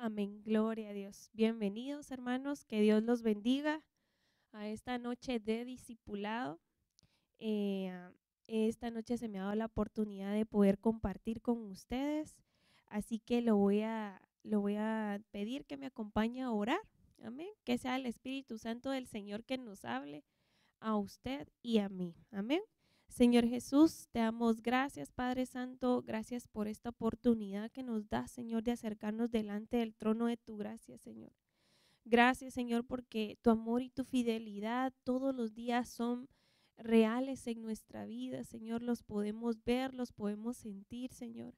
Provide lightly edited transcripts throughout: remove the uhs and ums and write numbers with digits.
Amén, gloria a Dios. Bienvenidos, hermanos, que Dios los bendiga a esta noche de discipulado. Eh, ah, esta noche se me ha dado la oportunidad de poder compartir con ustedes, así que lo voy a pedir que me acompañe a orar. Amén, que sea el Espíritu Santo del Señor que nos hable a usted y a mí. Amén. Señor Jesús, te damos gracias, Padre Santo, gracias por esta oportunidad que nos da, Señor, de acercarnos delante del trono de tu gracia, Señor. Gracias, Señor, porque tu amor y tu fidelidad todos los días son reales en nuestra vida, Señor, los podemos ver, los podemos sentir, Señor.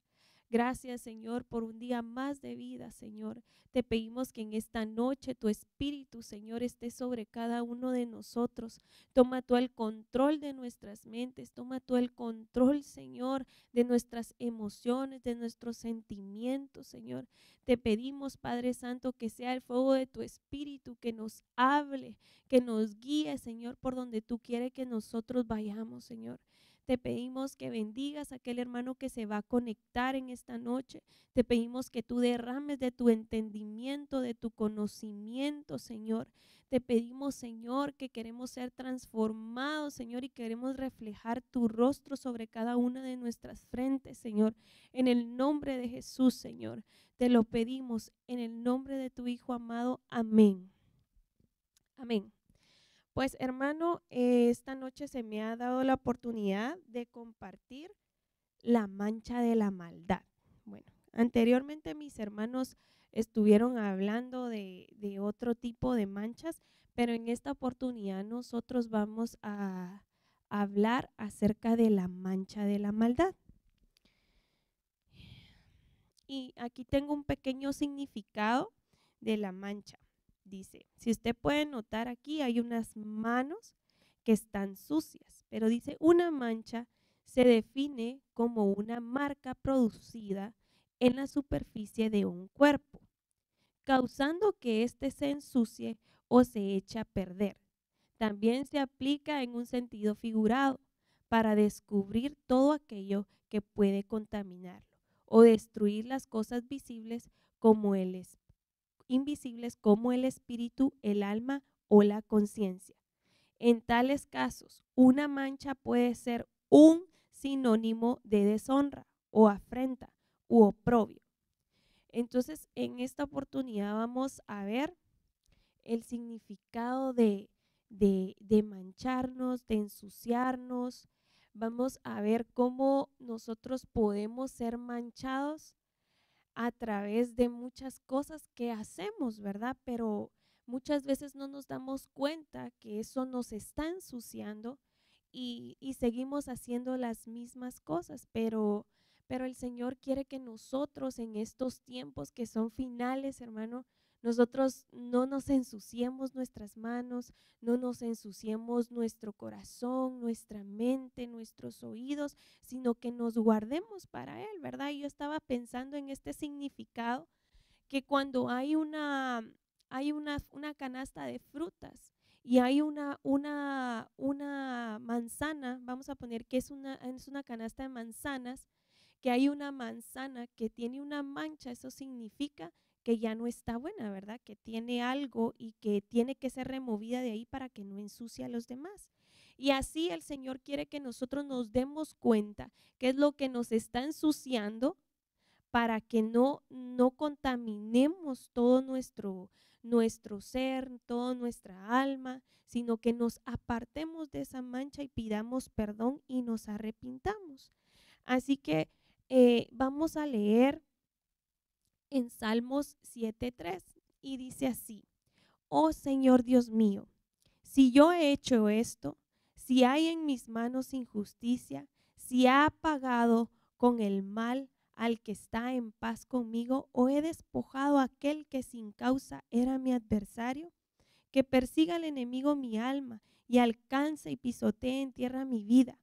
Gracias, Señor, por un día más de vida, Señor. Te pedimos que en esta noche tu Espíritu, Señor, esté sobre cada uno de nosotros. Toma tú el control de nuestras mentes, toma tú el control, Señor, de nuestras emociones, de nuestros sentimientos, Señor. Te pedimos, Padre Santo, que sea el fuego de tu Espíritu que nos hable, que nos guíe, Señor, por donde tú quieres que nosotros vayamos, Señor. Te pedimos que bendigas a aquel hermano que se va a conectar en esta noche. Te pedimos que tú derrames de tu entendimiento, de tu conocimiento, Señor. Te pedimos, Señor, que queremos ser transformados, Señor, y queremos reflejar tu rostro sobre cada una de nuestras frentes, Señor. En el nombre de Jesús, Señor. Te lo pedimos en el nombre de tu Hijo amado. Amén. Amén. Pues hermano, esta noche se me ha dado la oportunidad de compartir la mancha de la maldad. Bueno, anteriormente mis hermanos estuvieron hablando de otro tipo de manchas, pero en esta oportunidad nosotros vamos a hablar acerca de la mancha de la maldad. Y aquí tengo un pequeño significado de la mancha. Dice, si usted puede notar aquí hay unas manos que están sucias, pero dice una mancha se define como una marca producida en la superficie de un cuerpo, causando que éste se ensucie o se eche a perder. También se aplica en un sentido figurado para descubrir todo aquello que puede contaminarlo o destruir las cosas visibles como invisibles como el espíritu, el alma o la conciencia. En tales casos, una mancha puede ser un sinónimo de deshonra o afrenta u oprobio. Entonces, en esta oportunidad vamos a ver el significado de mancharnos, de ensuciarnos. Vamos a ver cómo nosotros podemos ser manchados a través de muchas cosas que hacemos, ¿verdad? Pero muchas veces no nos damos cuenta que eso nos está ensuciando y seguimos haciendo las mismas cosas, pero el Señor quiere que nosotros en estos tiempos que son finales, hermano, nosotros no nos ensuciemos nuestras manos, no nos ensuciemos nuestro corazón, nuestra mente, nuestros oídos, sino que nos guardemos para Él, ¿verdad? Y yo estaba pensando en este significado que cuando hay una canasta de frutas y hay una manzana, vamos a poner que es una canasta de manzanas, que hay una manzana que tiene una mancha, eso significa que ya no está buena, ¿verdad? Que tiene algo y que tiene que ser removida de ahí para que no ensucie a los demás. Y así el Señor quiere que nosotros nos demos cuenta qué es lo que nos está ensuciando para que no contaminemos todo nuestro ser, toda nuestra alma, sino que nos apartemos de esa mancha y pidamos perdón y nos arrepintamos. Así que vamos a leer en Salmos 7:3 y dice así: Oh Señor Dios mío, si yo he hecho esto, si hay en mis manos injusticia, si ha pagado con el mal al que está en paz conmigo, o he despojado a aquel que sin causa era mi adversario, que persiga al enemigo mi alma y alcance y pisotee en tierra mi vida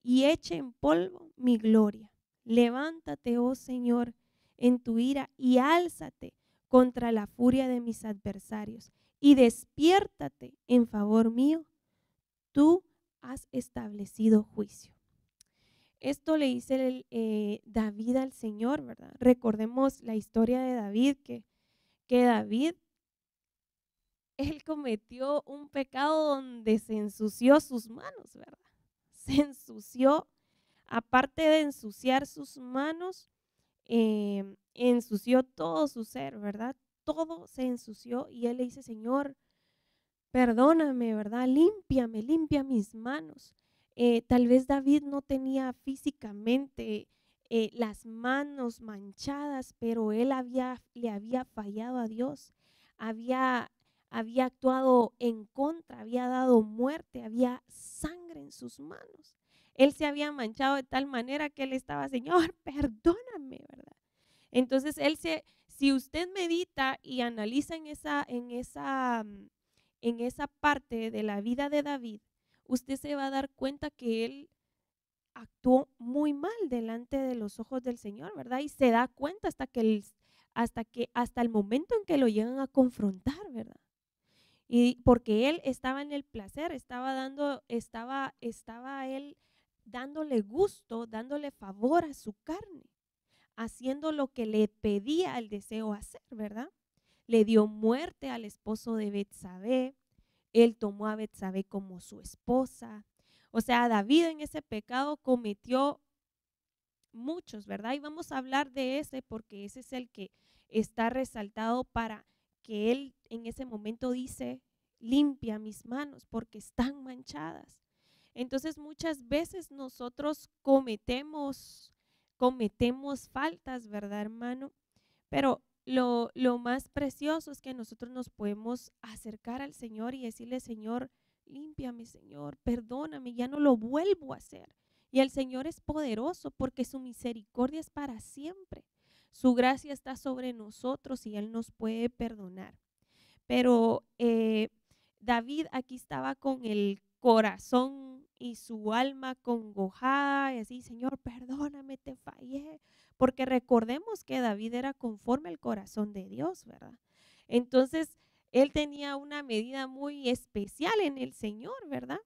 y eche en polvo mi gloria. Levántate, oh Señor, en tu ira y álzate contra la furia de mis adversarios y despiértate en favor mío. Tú has establecido juicio. Esto le dice David al Señor, ¿verdad? Recordemos la historia de David, que que David, él cometió un pecado donde se ensució sus manos, ¿verdad? Se ensució, aparte de ensuciar sus manos, ensució todo su ser, ¿verdad? Todo se ensució y él le dice, Señor, perdóname, ¿verdad? Límpiame, limpia mis manos. Tal vez David no tenía físicamente las manos manchadas, pero él le había fallado a Dios, había, había actuado en contra, había dado muerte, había sangre en sus manos. Él se había manchado de tal manera que él estaba, Señor, perdóname, ¿verdad? Entonces, si usted medita y analiza en esa parte de la vida de David, usted se va a dar cuenta que él actuó muy mal delante de los ojos del Señor, ¿verdad? Y se da cuenta hasta el momento en que lo llegan a confrontar, ¿verdad? Y porque él estaba en el placer, estaba él dándole gusto, dándole favor a su carne, haciendo lo que le pedía el deseo hacer, ¿verdad? Le dio muerte al esposo de Betsabé, él tomó a Betsabé como su esposa. O sea, David en ese pecado cometió muchos, ¿verdad? Y vamos a hablar de ese porque ese es el que está resaltado para que él en ese momento dice, limpia mis manos porque están manchadas. Entonces muchas veces nosotros cometemos faltas, ¿verdad, hermano? Pero lo más precioso es que nosotros nos podemos acercar al Señor y decirle, Señor, límpiame, Señor, perdóname, ya no lo vuelvo a hacer. Y el Señor es poderoso porque su misericordia es para siempre. Su gracia está sobre nosotros y Él nos puede perdonar. Pero David aquí estaba con el corazón y su alma congojada y así, Señor, perdóname, te fallé. Porque recordemos que David era conforme al corazón de Dios, ¿verdad? Entonces, él tenía una medida muy especial en el Señor, ¿verdad?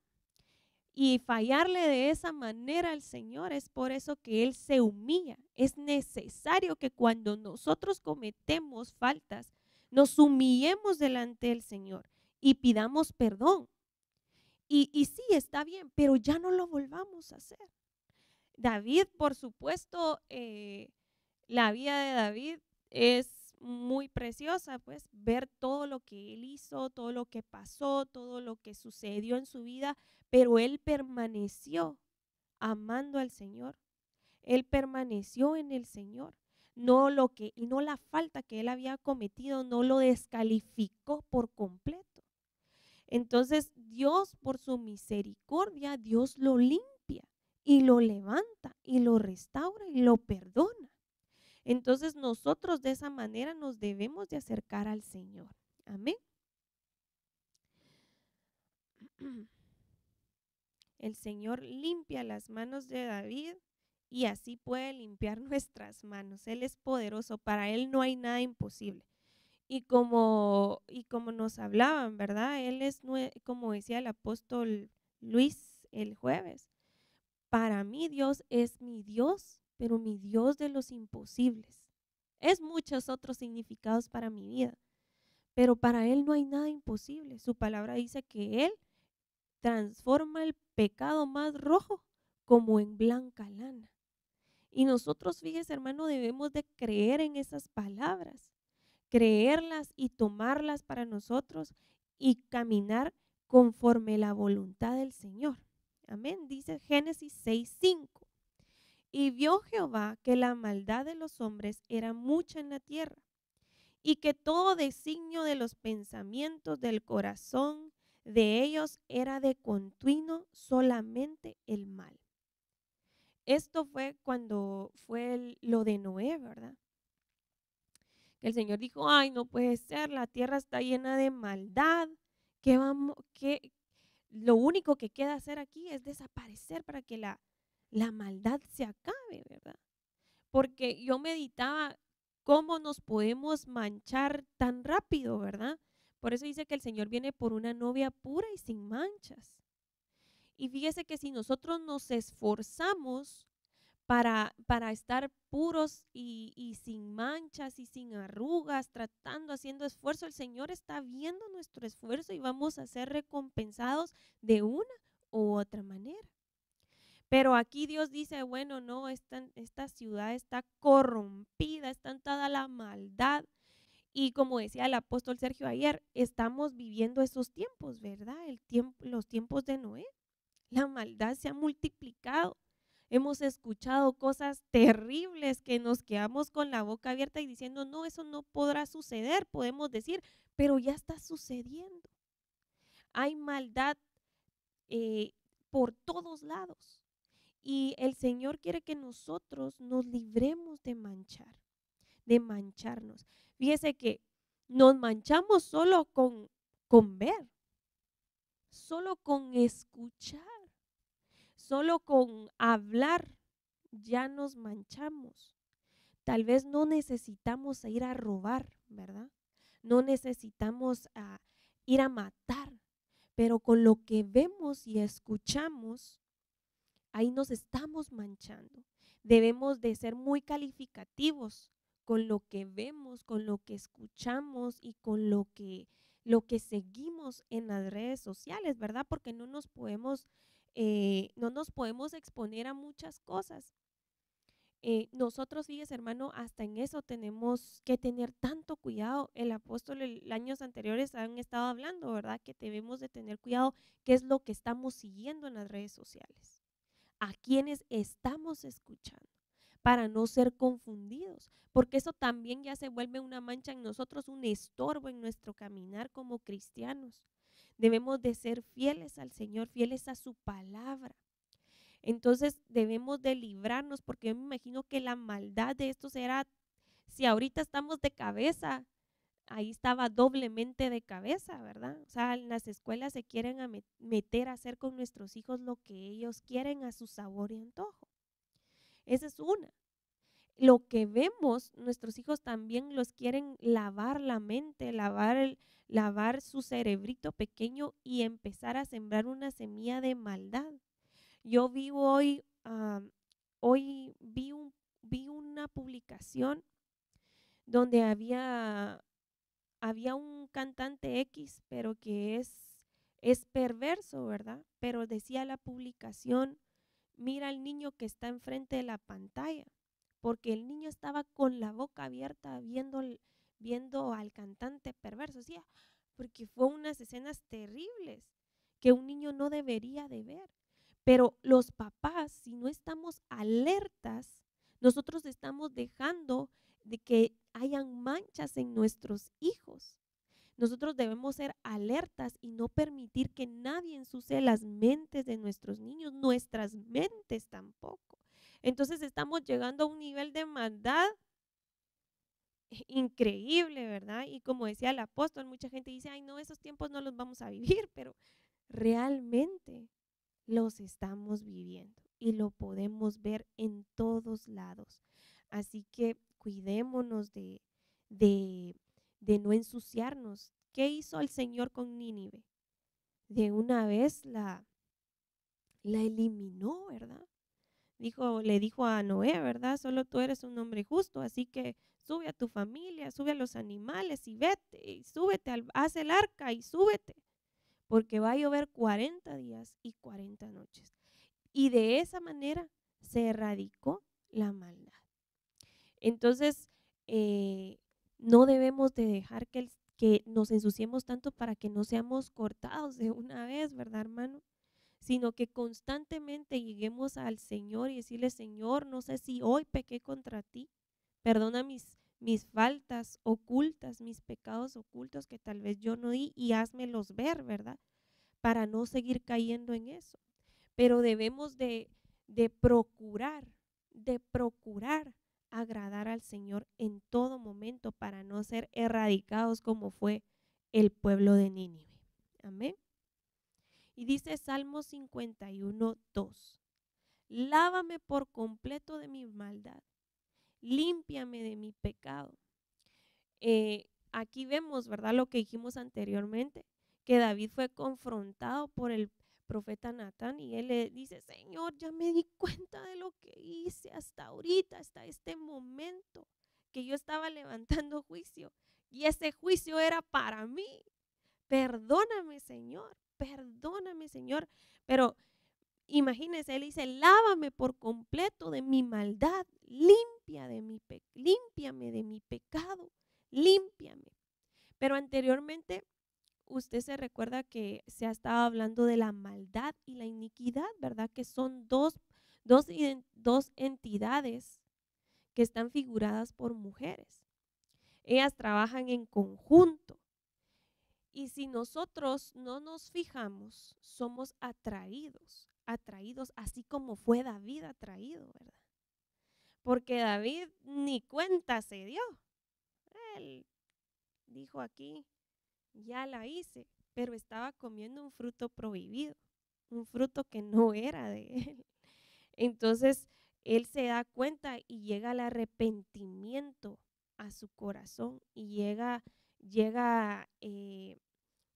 Y fallarle de esa manera al Señor es por eso que Él se humilla. Es necesario que cuando nosotros cometemos faltas, nos humillemos delante del Señor y pidamos perdón. Y sí, está bien, pero ya no lo volvamos a hacer. David, por supuesto, la vida de David es muy preciosa, pues ver todo lo que él hizo, todo lo que pasó, todo lo que sucedió en su vida, pero él permaneció amando al Señor. Él permaneció en el Señor. No la falta que él había cometido, no lo descalificó por completo. Entonces, Dios, por su misericordia, Dios lo limpia y lo levanta y lo restaura y lo perdona. Entonces nosotros de esa manera nos debemos de acercar al Señor. Amén. El Señor limpia las manos de David y así puede limpiar nuestras manos. Él es poderoso, para Él no hay nada imposible. Y como nos hablaban, ¿verdad? Él es, como decía el apóstol Luis el jueves, para mí Dios es mi Dios, pero mi Dios de los imposibles. Es muchos otros significados para mi vida, pero para Él no hay nada imposible. Su palabra dice que Él transforma el pecado más rojo como en blanca lana. Y nosotros, fíjese, hermano, debemos de creer en esas palabras, creerlas y tomarlas para nosotros y caminar conforme la voluntad del Señor. Amén. Dice Génesis 6:5. Y vio Jehová que la maldad de los hombres era mucha en la tierra, y que todo designio de los pensamientos del corazón de ellos era de continuo solamente el mal. Esto fue cuando fue lo de Noé, ¿verdad? El Señor dijo, ay, no puede ser, la tierra está llena de maldad, lo único que queda hacer aquí es desaparecer para que la maldad se acabe, ¿verdad? Porque yo meditaba cómo nos podemos manchar tan rápido, ¿verdad? Por eso dice que el Señor viene por una novia pura y sin manchas. Y fíjese que si nosotros nos esforzamos para estar puros y sin manchas y sin arrugas, tratando, haciendo esfuerzo. El Señor está viendo nuestro esfuerzo y vamos a ser recompensados de una u otra manera. Pero aquí Dios dice, bueno, no, esta ciudad está corrompida, está en toda la maldad. Y como decía el apóstol Sergio ayer, estamos viviendo esos tiempos, ¿verdad? Los tiempos de Noé. La maldad se ha multiplicado. Hemos escuchado cosas terribles que nos quedamos con la boca abierta y diciendo, no, eso no podrá suceder, podemos decir, pero ya está sucediendo. Hay maldad eh, por todos lados. Y el Señor quiere que nosotros nos libremos de mancharnos. Fíjese que nos manchamos solo con ver, solo con escuchar, solo con hablar, ya nos manchamos. Tal vez no necesitamos ir a robar, ¿verdad? No necesitamos ir a matar, pero con lo que vemos y escuchamos, ahí nos estamos manchando. Debemos de ser muy calificativos con lo que vemos, con lo que escuchamos y con lo que seguimos en las redes sociales, ¿verdad? Porque no nos podemos exponer a muchas cosas. Nosotros, fíjese, hermano, hasta en eso tenemos que tener tanto cuidado. El apóstol años anteriores han estado hablando, ¿verdad? Que debemos de tener cuidado qué es lo que estamos siguiendo en las redes sociales, a quienes estamos escuchando, para no ser confundidos, porque eso también ya se vuelve una mancha en nosotros, un estorbo en nuestro caminar como cristianos. Debemos de ser fieles al Señor, fieles a su palabra. Entonces debemos de librarnos, porque yo me imagino que la maldad de esto será, si ahorita estamos de cabeza, ahí estaba doblemente de cabeza, ¿verdad? O sea, en las escuelas se quieren meter a hacer con nuestros hijos lo que ellos quieren a su sabor y antojo. Esa es una. Lo que vemos, nuestros hijos también los quieren lavar la mente, lavar su cerebrito pequeño y empezar a sembrar una semilla de maldad. Yo vi hoy vi una publicación donde había un cantante X, pero que es perverso, ¿verdad? Pero decía la publicación, mira al niño que está enfrente de la pantalla, porque el niño estaba con la boca abierta viendo al cantante perverso, decía, porque fue unas escenas terribles que un niño no debería de ver. Pero los papás, si no estamos alertas, nosotros estamos dejando de que hayan manchas en nuestros hijos. Nosotros debemos ser alertas y no permitir que nadie ensucie las mentes de nuestros niños, nuestras mentes tampoco. Entonces estamos llegando a un nivel de maldad increíble, ¿verdad? Y como decía el apóstol, mucha gente dice, ay no, esos tiempos no los vamos a vivir, pero realmente los estamos viviendo y lo podemos ver en todos lados. Así que cuidémonos de no ensuciarnos. ¿Qué hizo el Señor con Nínive? De una vez la eliminó, ¿verdad? Le dijo a Noé, ¿verdad? Solo tú eres un hombre justo, así que sube a tu familia, sube a los animales y vete, y súbete, haz el arca y súbete, porque va a llover 40 días y 40 noches. Y de esa manera se erradicó la maldad. Entonces, no debemos de dejar que nos ensuciemos tanto para que no seamos cortados de una vez, ¿verdad, hermano? Sino que constantemente lleguemos al Señor y decirle, Señor, no sé si hoy pequé contra ti, perdona mis faltas ocultas, mis pecados ocultos que tal vez yo no di y házmelos ver, ¿verdad? Para no seguir cayendo en eso. Pero debemos de procurar agradar al Señor en todo momento para no ser erradicados como fue el pueblo de Nínive. Amén. Y dice Salmo 51:2, lávame por completo de mi maldad, límpiame de mi pecado. Aquí vemos, ¿verdad? Lo que dijimos anteriormente, que David fue confrontado por el profeta Natán y él le dice, Señor, ya me di cuenta de lo que hice hasta ahorita, hasta este momento, que yo estaba levantando juicio y ese juicio era para mí. Perdóname, Señor, perdóname, Señor. Pero imagínese, él dice, lávame por completo de mi maldad, límpiame de mi pecado, límpiame. Pero anteriormente, usted se recuerda que se ha estado hablando de la maldad y la iniquidad, ¿verdad? Que son dos entidades que están figuradas por mujeres. Ellas trabajan en conjunto. Y si nosotros no nos fijamos, somos atraídos así como fue David atraído, ¿verdad? Porque David ni cuenta se dio. Él dijo aquí, ya la hice, pero estaba comiendo un fruto prohibido, un fruto que no era de él. Entonces, él se da cuenta y llega al arrepentimiento a su corazón y llega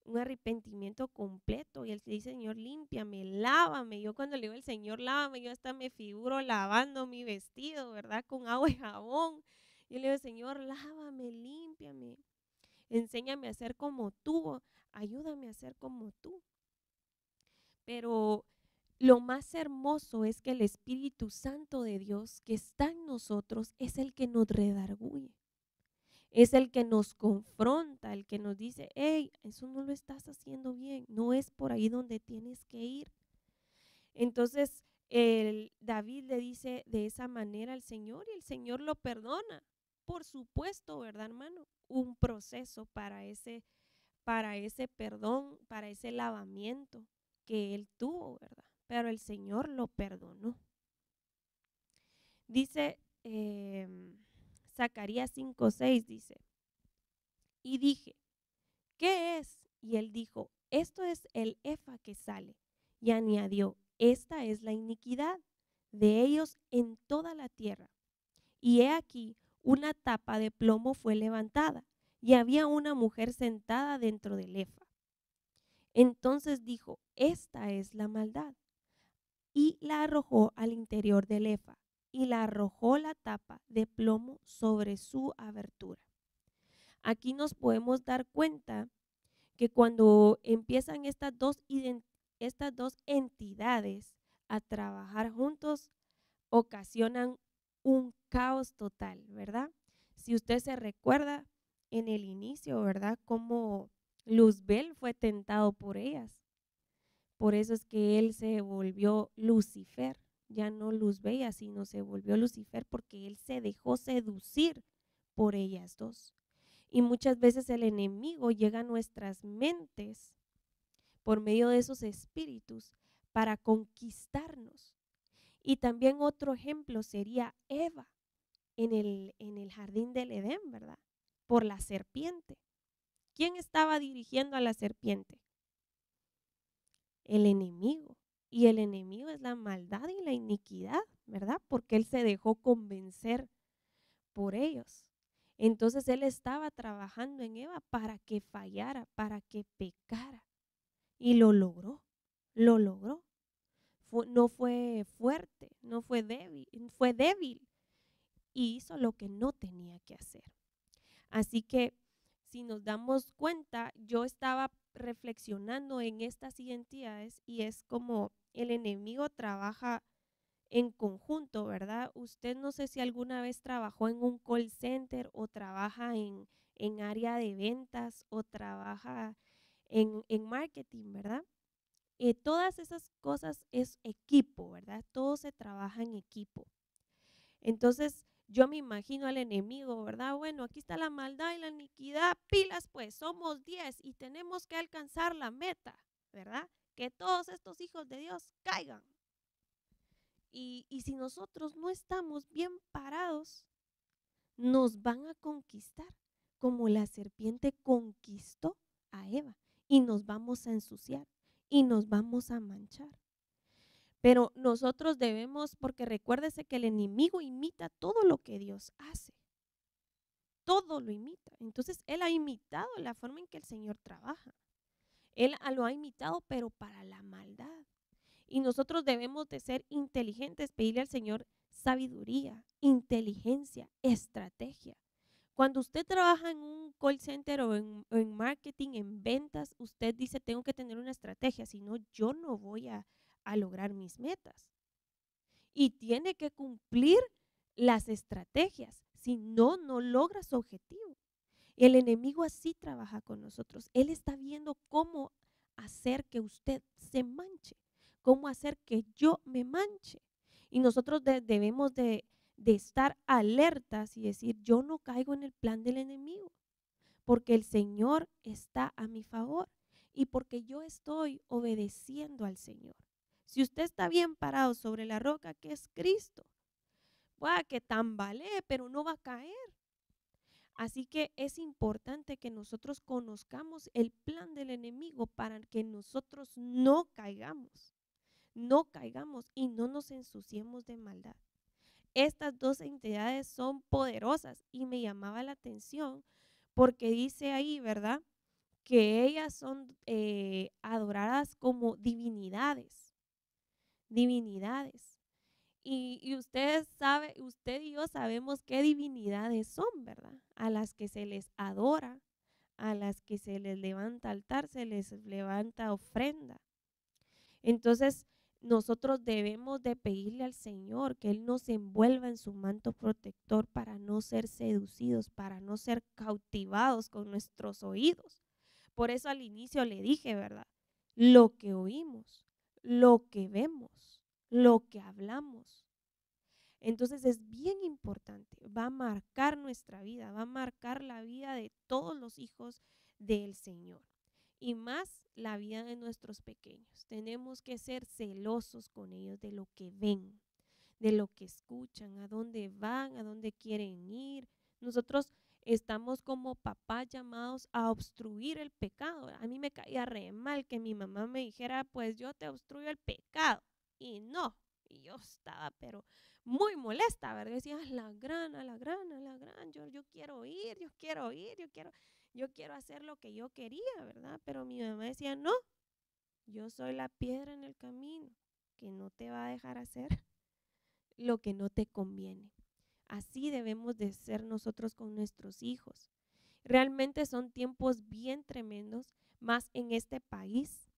un arrepentimiento completo y él dice, Señor, límpiame, lávame. Yo cuando le digo al Señor, lávame, yo hasta me figuro lavando mi vestido, ¿verdad? Con agua y jabón. Yo le digo, Señor, lávame, límpiame, enséñame a ser como tú, ayúdame a ser como tú. Pero lo más hermoso es que el Espíritu Santo de Dios que está en nosotros es el que nos redarguye. Es el que nos confronta, el que nos dice, hey, eso no lo estás haciendo bien, no es por ahí donde tienes que ir. Entonces, David le dice de esa manera al Señor y el Señor lo perdona. Por supuesto, ¿verdad, hermano? Un proceso para ese perdón, para ese lavamiento que él tuvo, ¿verdad? Pero el Señor lo perdonó. Dice Zacarías 5:6, dice, y dije, ¿qué es? Y él dijo, esto es el efa que sale. Y añadió, esta es la iniquidad de ellos en toda la tierra. Y he aquí, una tapa de plomo fue levantada, y había una mujer sentada dentro del efa. Entonces dijo, esta es la maldad. Y la arrojó al interior del efa, y la arrojó la tapa de plomo sobre su abertura. Aquí nos podemos dar cuenta que cuando empiezan estas dos entidades a trabajar juntos, ocasionan un caos total, ¿verdad? Si usted se recuerda en el inicio, ¿verdad? Cómo Luzbel fue tentado por ellas. Por eso es que él se volvió Lucifer, ya no Luzbella, sino se volvió Lucifer porque él se dejó seducir por ellas dos. Y muchas veces el enemigo llega a nuestras mentes por medio de esos espíritus para conquistarnos. Y también otro ejemplo sería Eva en el jardín del Edén, ¿verdad? Por la serpiente. ¿Quién estaba dirigiendo a la serpiente? El enemigo. Y el enemigo es la maldad y la iniquidad, ¿verdad? Porque él se dejó convencer por ellos. Entonces él estaba trabajando en Eva para que fallara, para que pecara. Y lo logró, lo logró. No fue fuerte, no fue débil y hizo lo que no tenía que hacer. Así que si nos damos cuenta, yo estaba reflexionando en estas identidades y es como el enemigo trabaja en conjunto, ¿verdad? Usted no sé si alguna vez trabajó en un call center o trabaja en área de ventas o trabaja en marketing, ¿verdad? Todas esas cosas es equipo, ¿verdad? Todo se trabaja en equipo. Entonces, yo me imagino al enemigo, ¿verdad? Bueno, aquí está la maldad y la iniquidad, pilas pues, somos 10 y tenemos que alcanzar la meta, ¿verdad? Que todos estos hijos de Dios caigan. Y si nosotros no estamos bien parados, nos van a conquistar como la serpiente conquistó a Eva y nos vamos a ensuciar y nos vamos a manchar. Pero nosotros debemos, porque recuérdese que el enemigo imita todo lo que Dios hace. Todo lo imita. Entonces, él ha imitado la forma en que el Señor trabaja. Él lo ha imitado, pero para la maldad. Y nosotros debemos de ser inteligentes, pedirle al Señor sabiduría, inteligencia, estrategia. Cuando usted trabaja en un call center o en marketing, en ventas, usted dice, tengo que tener una estrategia, si no, yo no voy a lograr mis metas. Y tiene que cumplir las estrategias, si no, no logra su objetivo. El enemigo así trabaja con nosotros. Él está viendo cómo hacer que usted se manche, cómo hacer que yo me manche. Y nosotros debemos de estar alertas y decir, yo no caigo en el plan del enemigo, porque el Señor está a mi favor y porque yo estoy obedeciendo al Señor. Si usted está bien parado sobre la roca que es Cristo, pueda que tambalee, pero no va a caer. Así que es importante que nosotros conozcamos el plan del enemigo para que nosotros no caigamos y no nos ensuciemos de maldad. Estas dos entidades son poderosas y me llamaba la atención porque dice ahí, ¿verdad?, que ellas son adoradas como divinidades. Y usted y yo sabemos qué divinidades son, ¿verdad? A las que se les adora, a las que se les levanta altar, se les levanta ofrenda. Entonces, nosotros debemos de pedirle al Señor que Él nos envuelva en su manto protector para no ser seducidos, para no ser cautivados con nuestros oídos. Por eso al inicio le dije, ¿verdad? Lo que oímos, lo que vemos, lo que hablamos. Entonces es bien importante, va a marcar nuestra vida, va a marcar la vida de todos los hijos del Señor y más la vida de nuestros pequeños. Tenemos que ser celosos con ellos de lo que ven, de lo que escuchan, a dónde van, a dónde quieren ir. Nosotros estamos como papás llamados a obstruir el pecado. A mí me caía re mal que mi mamá me dijera, pues yo te obstruyo el pecado. Y no, y yo estaba pero muy molesta, ¿verdad? Yo decía, yo quiero ir, yo quiero hacer lo que yo quería, ¿verdad? Pero mi mamá decía, no, yo soy la piedra en el camino que no te va a dejar hacer lo que no te conviene. Así debemos de ser nosotros con nuestros hijos. Realmente son tiempos bien tremendos, más en este país,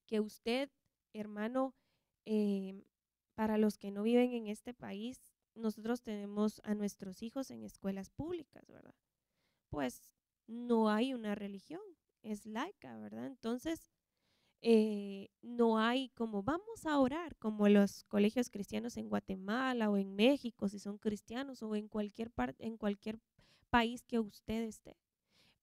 que usted, hermano, para los que no viven en este país, nosotros tenemos a nuestros hijos en escuelas públicas, ¿verdad? Pues no hay una religión, es laica, ¿verdad? Entonces, no hay como vamos a orar, como los colegios cristianos en Guatemala o en México, si son cristianos, o en cualquier parte, en cualquier país que usted esté.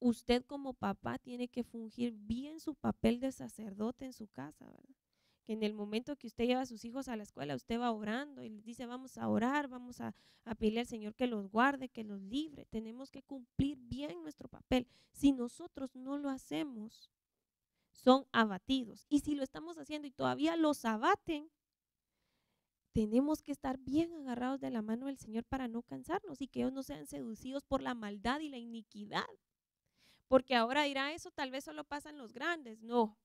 Usted como papá tiene que fungir bien su papel de sacerdote en su casa, ¿verdad? Que en el momento que usted lleva a sus hijos a la escuela, usted va orando y les dice, vamos a orar, vamos a pedirle al Señor que los guarde, que los libre. Tenemos que cumplir bien nuestro papel. Si nosotros no lo hacemos, son abatidos. Y si lo estamos haciendo y todavía los abaten, tenemos que estar bien agarrados de la mano del Señor para no cansarnos y que ellos no sean seducidos por la maldad y la iniquidad. Porque ahora dirá, eso tal vez solo pasa en los grandes. No,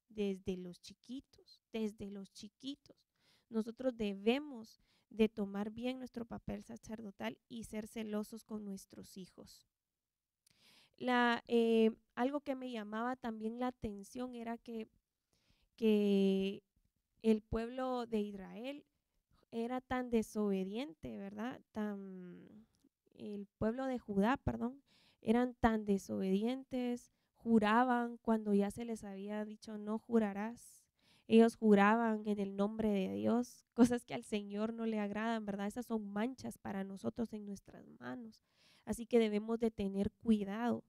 desde los chiquitos, nosotros debemos de tomar bien nuestro papel sacerdotal y ser celosos con nuestros hijos. Algo que me llamaba también la atención era que el pueblo de Israel era tan desobediente, ¿verdad? El pueblo de Judá, perdón, eran tan desobedientes, juraban cuando ya se les había dicho no jurarás. Ellos juraban en el nombre de Dios, cosas que al Señor no le agradan, ¿verdad? Esas son manchas para nosotros en nuestras manos. Así que debemos de tener cuidado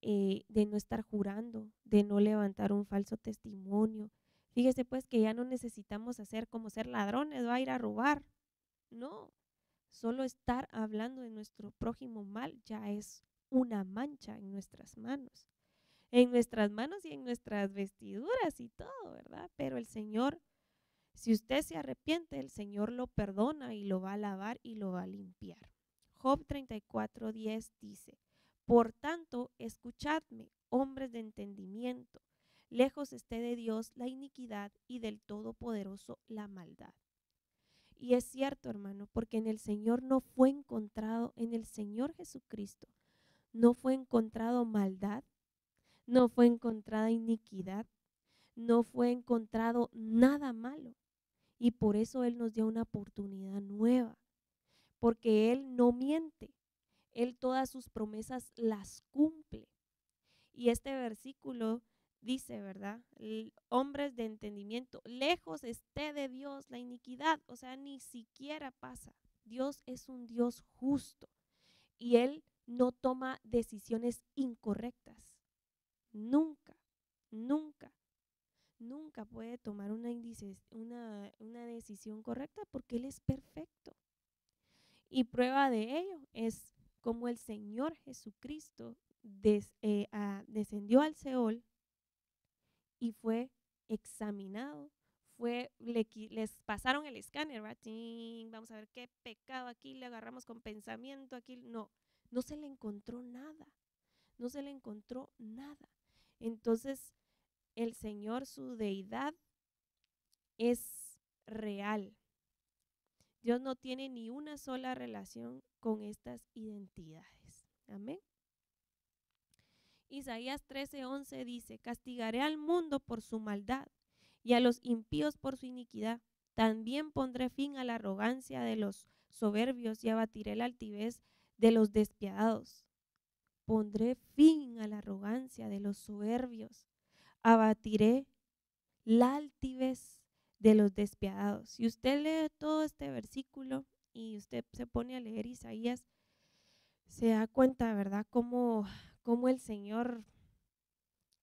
de no estar jurando, de no levantar un falso testimonio. Fíjese pues que ya no necesitamos hacer como ser ladrones, va a ir a robar. No, solo estar hablando de nuestro prójimo mal ya es una mancha en nuestras manos. En nuestras manos y en nuestras vestiduras y todo, ¿verdad? Pero el Señor, si usted se arrepiente, el Señor lo perdona y lo va a lavar y lo va a limpiar. Job 34:10 dice, Por tanto, escuchadme, hombres de entendimiento. Lejos esté de Dios la iniquidad y del Todopoderoso la maldad. Y es cierto, hermano, porque en el Señor no fue encontrado, en el Señor Jesucristo, no fue encontrado maldad, no fue encontrada iniquidad, no fue encontrado nada malo. Y por eso Él nos dio una oportunidad nueva, porque Él no miente, Él todas sus promesas las cumple. Y este versículo dice, ¿verdad? Hombres de entendimiento, lejos esté de Dios la iniquidad, o sea, ni siquiera pasa. Dios es un Dios justo y Él no toma decisiones incorrectas. Nunca, nunca, nunca puede tomar una decisión correcta porque Él es perfecto. Y prueba de ello es como el Señor Jesucristo descendió al Seol y fue examinado. Les pasaron el escáner, ¿verdad? Vamos a ver qué pecado aquí le agarramos con pensamiento, aquí no se le encontró nada, no se le encontró nada. Entonces el Señor, su deidad es real. Dios no tiene ni una sola relación con estas identidades. Amén. Isaías 13:11 dice, castigaré al mundo por su maldad y a los impíos por su iniquidad. También pondré fin a la arrogancia de los soberbios y abatiré la altivez de los despiadados. Pondré fin a la arrogancia de los soberbios. Abatiré la altivez de los despiadados. Si usted lee todo este versículo y usted se pone a leer Isaías, se da cuenta, ¿verdad? Cómo el Señor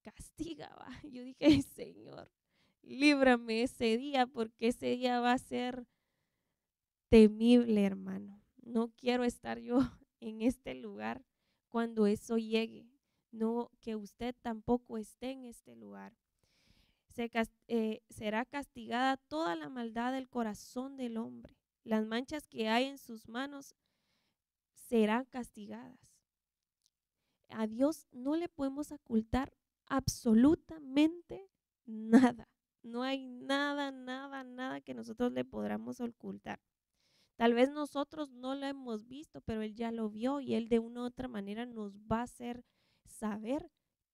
castiga, ¿va? Yo dije, Señor, líbrame ese día, porque ese día va a ser temible, hermano. No quiero estar yo en este lugar cuando eso llegue. No, que usted tampoco esté en este lugar. Será castigada toda la maldad del corazón del hombre. Las manchas que hay en sus manos serán castigadas. A Dios no le podemos ocultar absolutamente nada. No hay nada, nada, nada que nosotros le podamos ocultar. Tal vez nosotros no lo hemos visto, pero Él ya lo vio y Él de una u otra manera nos va a hacer saber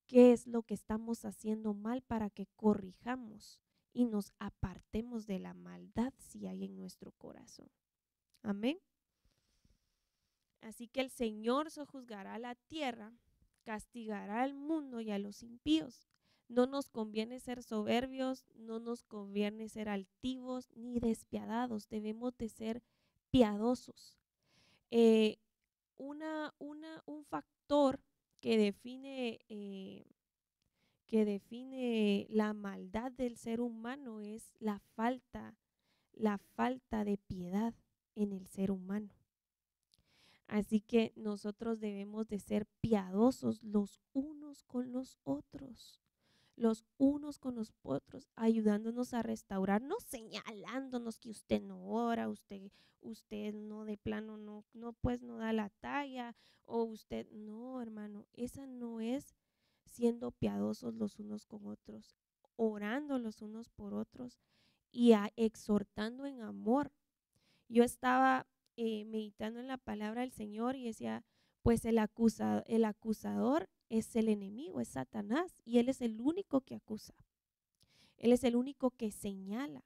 qué es lo que estamos haciendo mal para que corrijamos y nos apartemos de la maldad si hay en nuestro corazón. Amén. Así que el Señor sojuzgará la tierra, castigará al mundo y a los impíos. No nos conviene ser soberbios, no nos conviene ser altivos ni despiadados. Debemos de ser piadosos. Un factor que define la maldad del ser humano es la falta de piedad en el ser humano. Así que nosotros debemos de ser piadosos los unos con los otros, ayudándonos a restaurar, no señalándonos que usted no ora, usted no de plano no pues no da la talla, o usted no, hermano, esa no es siendo piadosos los unos con otros, orando los unos por otros y exhortando en amor. Yo estaba meditando en la palabra del Señor y decía, pues el acusador es el enemigo, es Satanás, y él es el único que acusa. Él es el único que señala.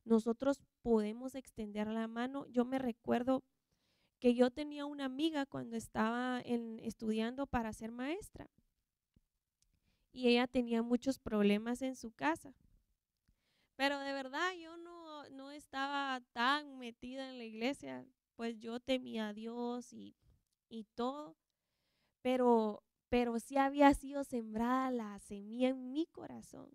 Nosotros podemos extender la mano. Yo me recuerdo que yo tenía una amiga cuando estaba estudiando para ser maestra y ella tenía muchos problemas en su casa. Pero de verdad yo no estaba tan metida en la iglesia, pues yo temía a Dios y todo, pero sí había sido sembrada la semilla en mi corazón.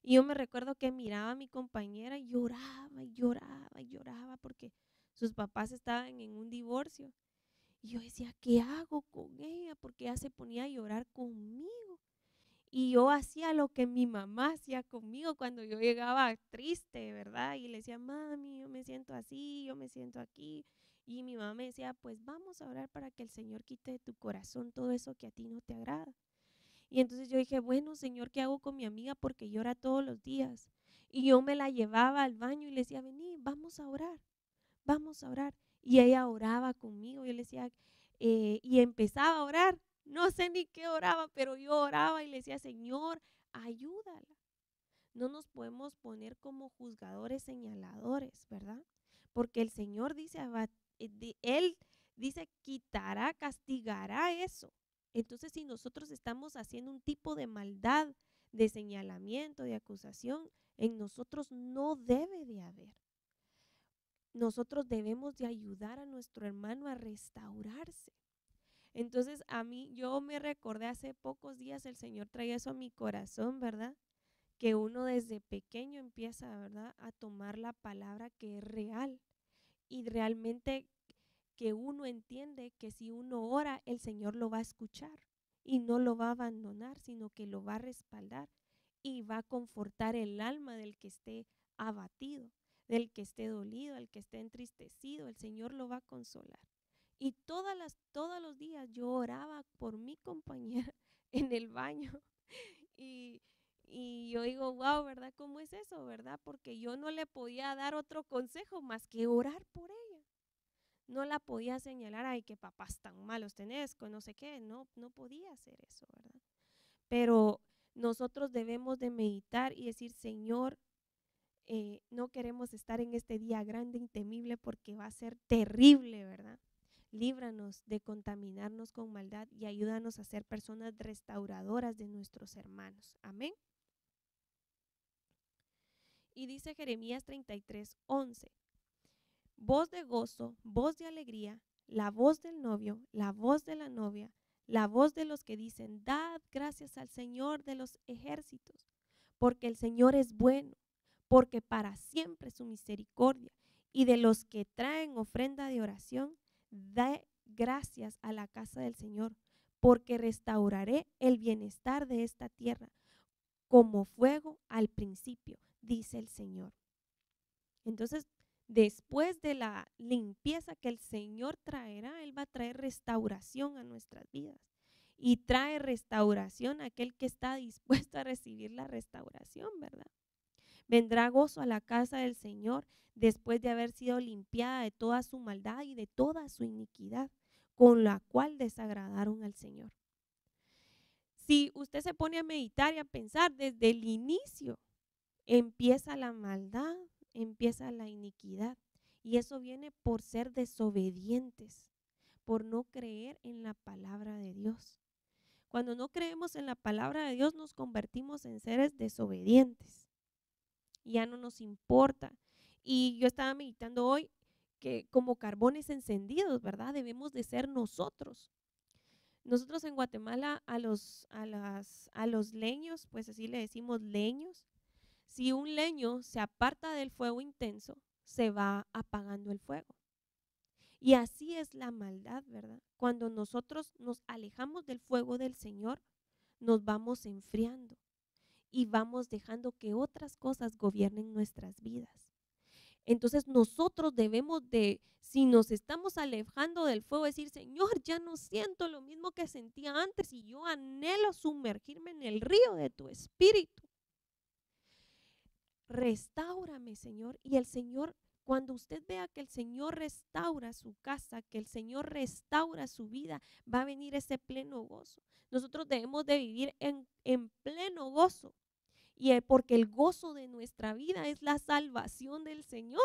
Y yo me recuerdo que miraba a mi compañera y lloraba y lloraba y lloraba porque sus papás estaban en un divorcio. Y yo decía, ¿qué hago con ella? Porque ella se ponía a llorar conmigo. Y yo hacía lo que mi mamá hacía conmigo cuando yo llegaba triste, ¿verdad? Y le decía, mami, yo me siento así, yo me siento aquí. Y mi mamá me decía, pues vamos a orar para que el Señor quite de tu corazón todo eso que a ti no te agrada. Y entonces yo dije, bueno, Señor, ¿qué hago con mi amiga? Porque llora todos los días. Y yo me la llevaba al baño y le decía, vení, vamos a orar, vamos a orar. Y ella oraba conmigo. Yo le decía, y empezaba a orar. No sé ni qué oraba, pero yo oraba y le decía, Señor, ayúdala. No nos podemos poner como juzgadores, señaladores, ¿verdad? Porque el Señor dice, Él dice, quitará, castigará eso. Entonces, si nosotros estamos haciendo un tipo de maldad, de señalamiento, de acusación, en nosotros no debe de haber. Nosotros debemos de ayudar a nuestro hermano a restaurarse. Entonces, a mí, yo me recordé hace pocos días, el Señor traía eso a mi corazón, ¿verdad? Que uno desde pequeño empieza, ¿verdad?, a tomar la palabra que es real y realmente que uno entiende que si uno ora, el Señor lo va a escuchar y no lo va a abandonar, sino que lo va a respaldar y va a confortar el alma del que esté abatido, del que esté dolido, del que esté entristecido. El Señor lo va a consolar. Y todos los días yo oraba por mi compañera en el baño y, y yo digo, wow, ¿verdad? ¿Cómo es eso, verdad? Porque yo no le podía dar otro consejo más que orar por ella. No la podía señalar, ay, qué papás tan malos tenés, con no sé qué. No podía hacer eso, ¿verdad? Pero nosotros debemos de meditar y decir, Señor, no queremos estar en este día grande y temible porque va a ser terrible, ¿verdad? Líbranos de contaminarnos con maldad y ayúdanos a ser personas restauradoras de nuestros hermanos. Amén. Y dice Jeremías 33:11, voz de gozo, voz de alegría, la voz del novio, la voz de la novia, la voz de los que dicen, dad gracias al Señor de los ejércitos, porque el Señor es bueno, porque para siempre su misericordia, y de los que traen ofrenda de oración, da gracias a la casa del Señor, porque restauraré el bienestar de esta tierra, como fuego al principio, dice el Señor. Entonces, después de la limpieza que el Señor traerá, Él va a traer restauración a nuestras vidas. Y trae restauración a aquel que está dispuesto a recibir la restauración, ¿verdad? Vendrá gozo a la casa del Señor después de haber sido limpiada de toda su maldad y de toda su iniquidad, con la cual desagradaron al Señor. Si usted se pone a meditar y a pensar, desde el inicio empieza la maldad, empieza la iniquidad. Y eso viene por ser desobedientes, por no creer en la palabra de Dios. Cuando no creemos en la palabra de Dios, nos convertimos en seres desobedientes. Ya no nos importa. Y yo estaba meditando hoy que como carbones encendidos, ¿verdad? Debemos de ser nosotros. Nosotros en Guatemala a los leños, pues así le decimos leños. Si un leño se aparta del fuego intenso, se va apagando el fuego. Y así es la maldad, ¿verdad? Cuando nosotros nos alejamos del fuego del Señor, nos vamos enfriando y vamos dejando que otras cosas gobiernen nuestras vidas. Entonces nosotros debemos de, si nos estamos alejando del fuego, decir, Señor, ya no siento lo mismo que sentía antes y yo anhelo sumergirme en el río de tu espíritu. Restáurame, Señor. Y el Señor, cuando usted vea que el Señor restaura su casa, que el Señor restaura su vida, va a venir ese pleno gozo. Nosotros debemos de vivir en pleno gozo. Y porque el gozo de nuestra vida es la salvación del Señor.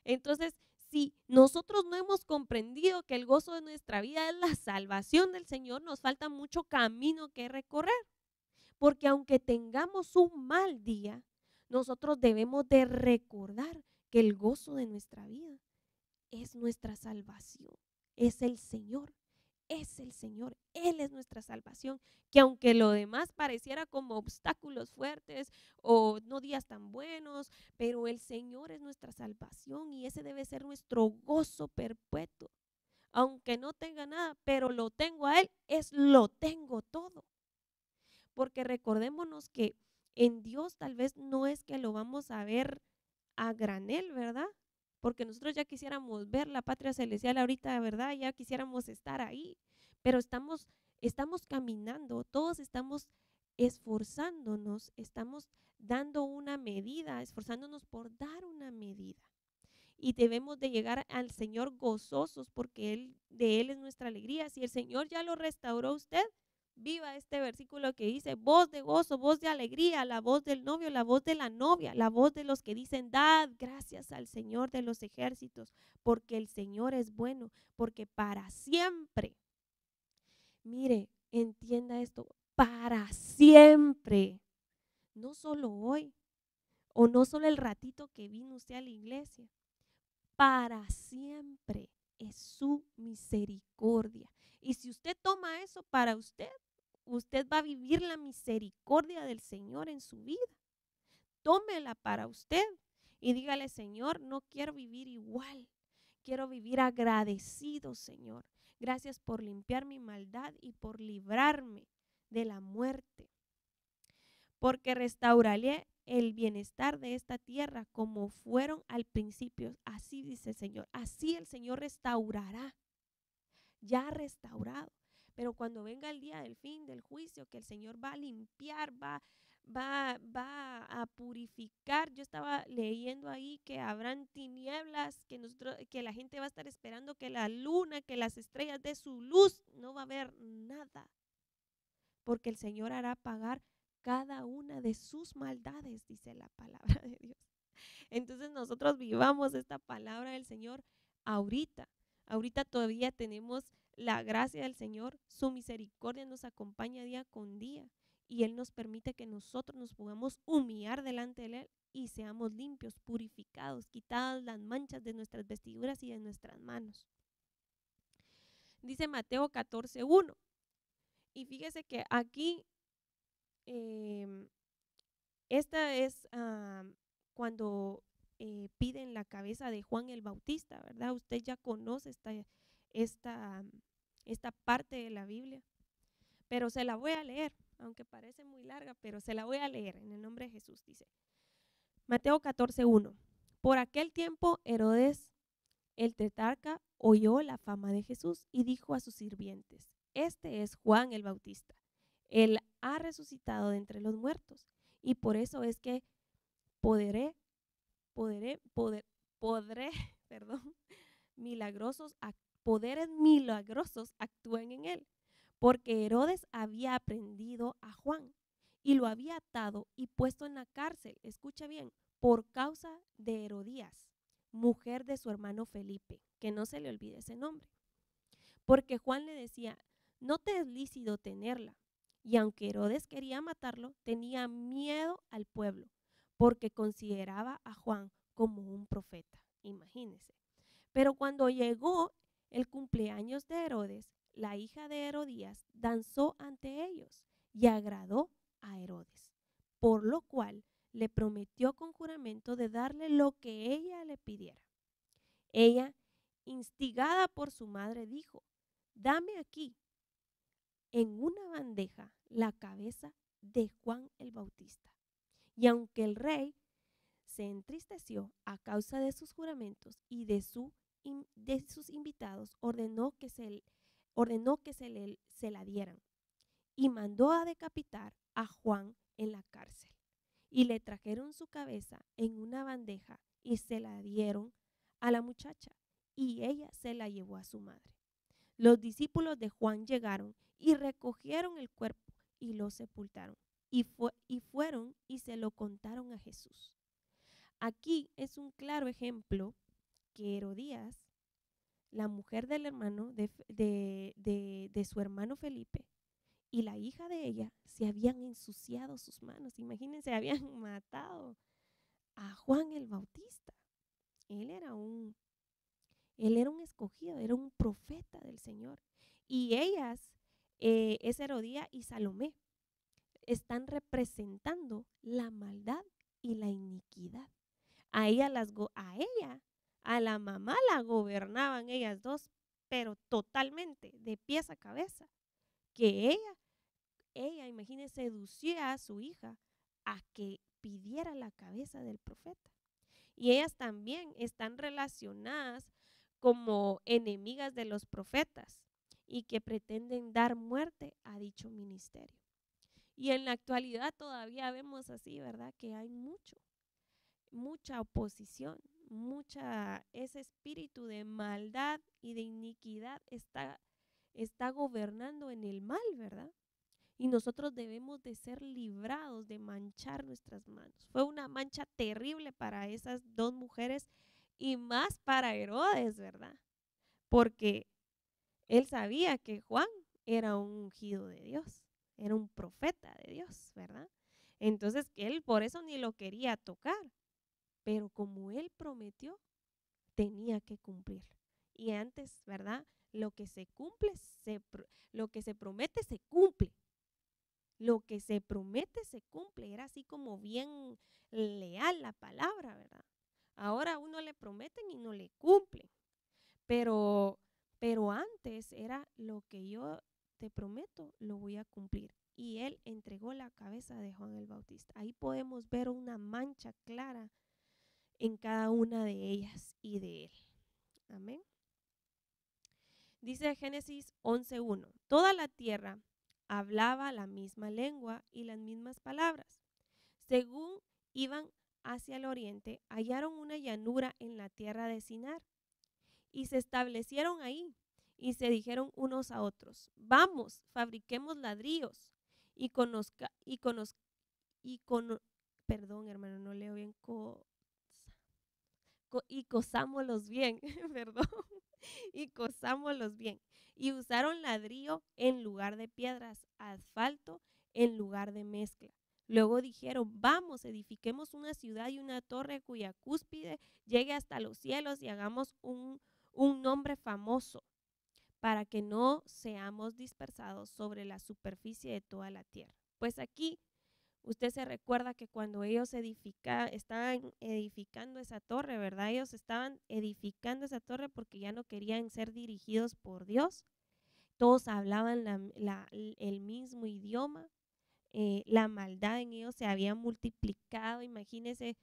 Entonces, si nosotros no hemos comprendido que el gozo de nuestra vida es la salvación del Señor, nos falta mucho camino que recorrer. Porque aunque tengamos un mal día, nosotros debemos de recordar que el gozo de nuestra vida es nuestra salvación, es el Señor. Es el Señor, Él es nuestra salvación, que aunque lo demás pareciera como obstáculos fuertes o no días tan buenos, pero el Señor es nuestra salvación y ese debe ser nuestro gozo perpetuo. Aunque no tenga nada, pero lo tengo a Él, lo tengo todo. Porque recordémonos que en Dios tal vez no es que lo vamos a ver a granel, ¿verdad? porque nosotros ya quisiéramos ver la patria celestial ahorita, ¿verdad? Ya quisiéramos estar ahí, pero estamos caminando, todos estamos esforzándonos, estamos dando una medida, esforzándonos por dar una medida. Y debemos de llegar al Señor gozosos porque de Él es nuestra alegría. Si el Señor ya lo restauró a usted, viva este versículo que dice: voz de gozo, voz de alegría, la voz del novio, la voz de la novia, la voz de los que dicen: dad gracias al Señor de los ejércitos, porque el Señor es bueno, porque para siempre, mire, entienda esto, para siempre, no solo hoy, o no solo el ratito que vino usted a la iglesia, para siempre es su misericordia. Y si usted toma eso para usted, usted va a vivir la misericordia del Señor en su vida. Tómela para usted y dígale: Señor, no quiero vivir igual, quiero vivir agradecido, Señor. Gracias por limpiar mi maldad y por librarme de la muerte, porque restauraré el bienestar de esta tierra como fueron al principio. Así dice el Señor. Así el Señor restaurará. Ya ha restaurado. Pero cuando venga el día del fin, del juicio, que el Señor va a limpiar, va a purificar. Yo estaba leyendo ahí que habrán tinieblas, que la gente va a estar esperando que la luna, que las estrellas dé su luz. No va a haber nada, porque el Señor hará pagar cada una de sus maldades, dice la palabra de Dios. Entonces nosotros vivamos esta palabra del Señor ahorita. Ahorita todavía tenemos la gracia del Señor, su misericordia nos acompaña día con día y Él nos permite que nosotros nos podamos humillar delante de Él y seamos limpios, purificados, quitadas las manchas de nuestras vestiduras y de nuestras manos. Dice Mateo 14:1. Y fíjese que aquí esta es cuando piden la cabeza de Juan el Bautista, ¿verdad? Usted ya conoce esta parte de la Biblia, pero se la voy a leer, aunque parece muy larga, pero se la voy a leer en el nombre de Jesús. Dice Mateo 14:1. Por aquel tiempo Herodes el tetrarca oyó la fama de Jesús y dijo a sus sirvientes: este es Juan el Bautista. Él ha resucitado de entre los muertos y por eso es que podré, perdón, poderes milagrosos actúan en él, porque Herodes había aprendido a Juan y lo había atado y puesto en la cárcel, escucha bien, por causa de Herodías, mujer de su hermano Felipe, que no se le olvide ese nombre, porque Juan le decía: no te es lícito tenerla. Y aunque Herodes quería matarlo, tenía miedo al pueblo, porque consideraba a Juan como un profeta. Imagínense. Pero cuando llegó el cumpleaños de Herodes, la hija de Herodías danzó ante ellos y agradó a Herodes, por lo cual le prometió con juramento de darle lo que ella le pidiera. Ella, instigada por su madre, dijo: dame aquí en una bandeja la cabeza de Juan el Bautista. Y aunque el rey se entristeció a causa de sus juramentos y de sus invitados, ordenó que se la dieran y mandó a decapitar a Juan en la cárcel. Y le trajeron su cabeza en una bandeja y se la dieron a la muchacha y ella se la llevó a su madre. Los discípulos de Juan llegaron y recogieron el cuerpo y lo sepultaron y fueron y se lo contaron a Jesús. Aquí es un claro ejemplo que Herodías, la mujer del hermano de su hermano Felipe, y la hija de ella se habían ensuciado sus manos. Imagínense, habían matado a Juan el Bautista. Él era un escogido, era un profeta del Señor. Y ellas, es Herodías y Salomé, están representando la maldad y la iniquidad. A la mamá la gobernaban ellas dos, pero totalmente, de pies a cabeza. Que ella, imagínese, seducía a su hija a que pidiera la cabeza del profeta. y ellas también están relacionadas como enemigas de los profetas y que pretenden dar muerte a dicho ministerio. Y en la actualidad todavía vemos así, ¿verdad? Que hay mucha oposición, ese espíritu de maldad y de iniquidad está gobernando en el mal, ¿verdad? Y nosotros debemos de ser librados de manchar nuestras manos. Fue una mancha terrible para esas dos mujeres y más para Herodes, ¿verdad? Porque él sabía que Juan era un ungido de Dios, era un profeta de Dios, ¿verdad? Entonces él por eso ni lo quería tocar, pero como él prometió, tenía que cumplir. Y antes, ¿verdad? Lo que se cumple, lo que se promete se cumple. Lo que se promete se cumple. Era así como bien leal la palabra, ¿verdad? Ahora a uno le prometen y no le cumplen. Pero, pero antes era lo que yo te prometo, lo voy a cumplir. Y él entregó la cabeza de Juan el Bautista. Ahí podemos ver una mancha clara en cada una de ellas y de él. Amén. Dice Génesis 11:1, toda la tierra hablaba la misma lengua y las mismas palabras. Según iban hacia el oriente, hallaron una llanura en la tierra de Sinar y se establecieron ahí y se dijeron unos a otros, vamos, fabriquemos ladrillos y perdón, hermano, no leo bien, y cosámoslos bien, perdón, y cosámoslos bien. Y usaron ladrillo en lugar de piedras, asfalto en lugar de mezcla. Luego dijeron, vamos, edifiquemos una ciudad y una torre cuya cúspide llegue hasta los cielos y hagamos un nombre famoso para que no seamos dispersados sobre la superficie de toda la tierra. Pues aquí usted se recuerda que cuando ellos estaban edificando esa torre, ¿verdad? Ellos estaban edificando esa torre porque ya no querían ser dirigidos por Dios. Todos hablaban el mismo idioma. La maldad en ellos se había multiplicado. Imagínense